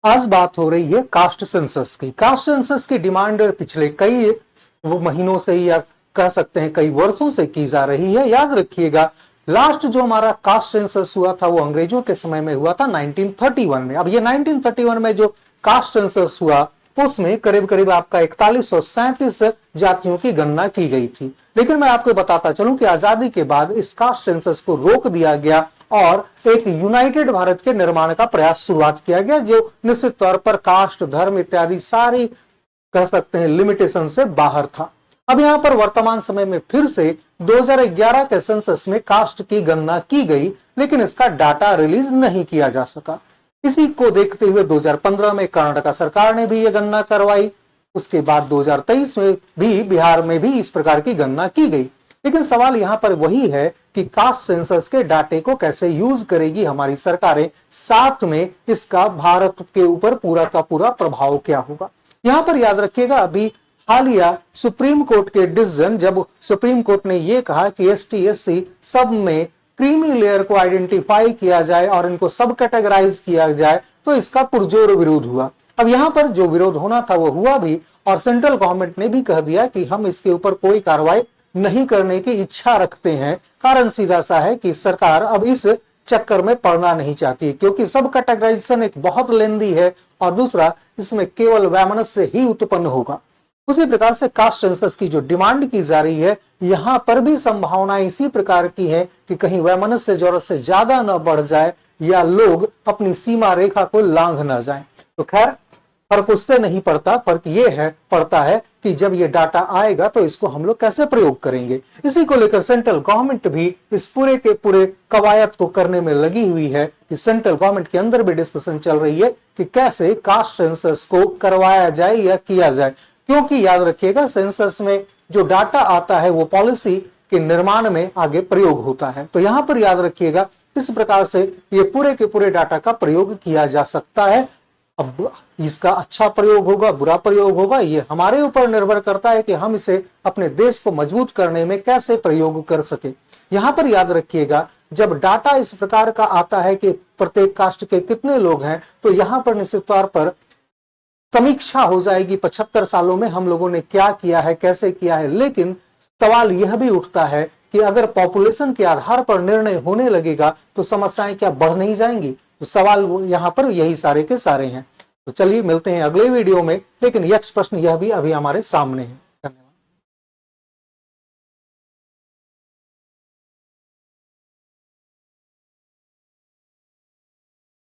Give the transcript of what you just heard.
आज बात हो रही है कास्ट सेंसस की। कास्ट सेंसस की डिमांड पिछले कई महीनों से या कह सकते हैं कई वर्षों से की जा रही है। याद रखिएगा, लास्ट जो हमारा कास्ट सेंसस हुआ था वो अंग्रेजों के समय में हुआ था 1931 में। अब ये 1931 में जो कास्ट सेंसस हुआ उसमें करीब करीब आपका 4137 जातियों की गणना की गई थी। लेकिन मैं आपको बताता चलूं कि आजादी के बाद इस कास्ट सेंसस को रोक दिया गया और एक यूनाइटेड भारत के निर्माण का प्रयास शुरुआत किया गया, जो निश्चित तौर पर कास्ट, धर्म इत्यादि सारी कह सकते हैं लिमिटेशन से बाहर था। अब यहां पर वर्तमान समय में फिर से 2011 के सेंसस में कास्ट की गणना की गई, लेकिन इसका डाटा रिलीज नहीं किया जा सका। इसी को देखते हुए 2015 में कर्नाटक सरकार ने भी यह गणना करवाई। उसके बाद 2023 में भी बिहार में भी इस प्रकार की गणना की गई। लेकिन सवाल यहां पर वही है कि कास्ट सेंसस के डाटे को कैसे यूज करेगी हमारी सरकारें, साथ में इसका भारत के ऊपर पूरा का पूरा प्रभाव क्या होगा। यहां पर याद रखिएगा, अभी हालिया सुप्रीम कोर्ट के डिसीजन, जब सुप्रीम कोर्ट ने यह कहा कि एसटी एससी सब में क्रीमी लेयर को आइडेंटिफाई किया जाए और इनको सब कैटेगराइज किया जाए, तो इसका पुरजोर विरोध हुआ। अब यहां पर जो विरोध होना था वो हुआ भी, और सेंट्रल गवर्नमेंट ने भी कह दिया कि हम इसके ऊपर कोई कार्रवाई नहीं करने की इच्छा रखते हैं। कारण सीधा सा है कि सरकार अब इस चक्कर में पड़ना नहीं चाहती, क्योंकि सब कैटेगराइजेशन एक बहुत लेंदी है और दूसरा इसमें केवल वैमनस्य ही उत्पन्न होगा। उसी प्रकार से कास्ट सेंसस की जो डिमांड की जा रही है, यहां पर भी संभावना इसी प्रकार की है कि कहीं वैमनस्य जरूरत से ज्यादा न बढ़ जाए या लोग अपनी सीमा रेखा को लांघ न जाए। तो खैर, फर्क उससे नहीं पड़ता, फर्क ये है पड़ता है कि जब ये डाटा आएगा तो इसको हम लोग कैसे प्रयोग करेंगे। इसी को लेकर सेंट्रल गवर्नमेंट भी इस पूरे के पूरे कवायद को करने में लगी हुई है कि सेंट्रल गवर्नमेंट के अंदर भी डिस्कशन चल रही है कि कैसे कास्ट सेंसस को करवाया जाए या किया जाए। क्योंकि याद रखिएगा, सेंसस में जो डाटा आता है वो पॉलिसी के निर्माण में आगे प्रयोग होता है। तो यहां पर याद रखिएगा, इस प्रकार से ये पूरे के पूरे डाटा का प्रयोग किया जा सकता है। अब इसका अच्छा प्रयोग होगा, बुरा प्रयोग होगा, ये हमारे ऊपर निर्भर करता है कि हम इसे अपने देश को मजबूत करने में कैसे प्रयोग कर सके। यहां पर याद रखिएगा, जब डाटा इस प्रकार का आता है कि प्रत्येक कास्ट के कितने लोग हैं, तो यहां पर निश्चित तौर पर समीक्षा हो जाएगी 75 सालों में हम लोगों ने क्या किया है, कैसे किया है। लेकिन सवाल यह भी उठता है कि अगर पॉपुलेशन के आधार पर निर्णय होने लगेगा तो समस्याएं क्या बढ़ नहीं जाएंगी। तो सवाल यहां पर यही सारे के सारे हैं। तो चलिए मिलते हैं अगले वीडियो में, लेकिन यक्ष प्रश्न यह भी अभी हमारे सामने है।